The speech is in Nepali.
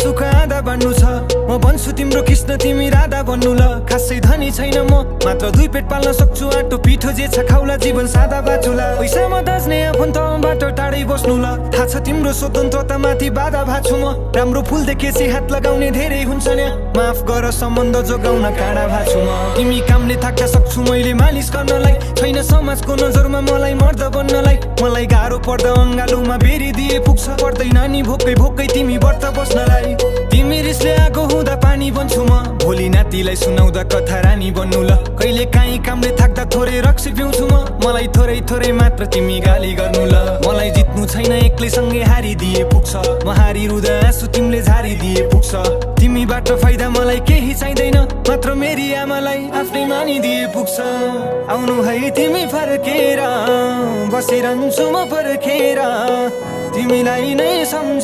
सुख आधा बाँड्नु छ म भन्छु तिम्रो कृष्ण तिमी राधा बन्नु ल खासै धनी छैन म मात्र दुई पेट पाल्न सक्छु आटो पिठो जे छ खाउला जीवन सादा बाचुला पैसामा दाज्ने आफन्तबाट टाढै बस्नु ल थाहा छ तिम्रो स्वतन्त्रता माथि बाधा भाछु म राम्रो फुल देखेपछि हात लगाउने धेरै हुन्छ नि माफ गर सम्बन्ध जोगाउन काँडा भाछु म तिमी कामले थाक्न सक्छु मैले मालिस गर्नलाई छैन समाजको नजरमा मलाई मर्द बन्नलाई मलाई गाह्रो पर्दा अङ्गालोमा बेरी दिए पुग्छ पर्दैन नि भोकै भोकै तिमी व्रत बस्नलाई तिमी रिसले आगो हुँदा पानी बन्छु म भोलि नातिलाई सुनाउँदा कथा रानी बन्नु ल कहिले काहीँ कामले थाक्दा थोरै रक्सी पिउँछु म मलाई थोरै थोरै मात्र तिमी गाली गर्नु ल मलाई जित्नु छैन एक्लै सँगै हारिदिए पुग्छ म हारिरुँदा आँसु तिमीले झारिदिए पुग्छ तिमीबाट फाइदा मलाई केही चाहिँदैन मात्र मेरी आमालाई आफ्नै मानिदिए पुग्छ आउनु है तिमी फर्केर बसिरहन्छु म पर्खेर तिमीलाई नै सम्झ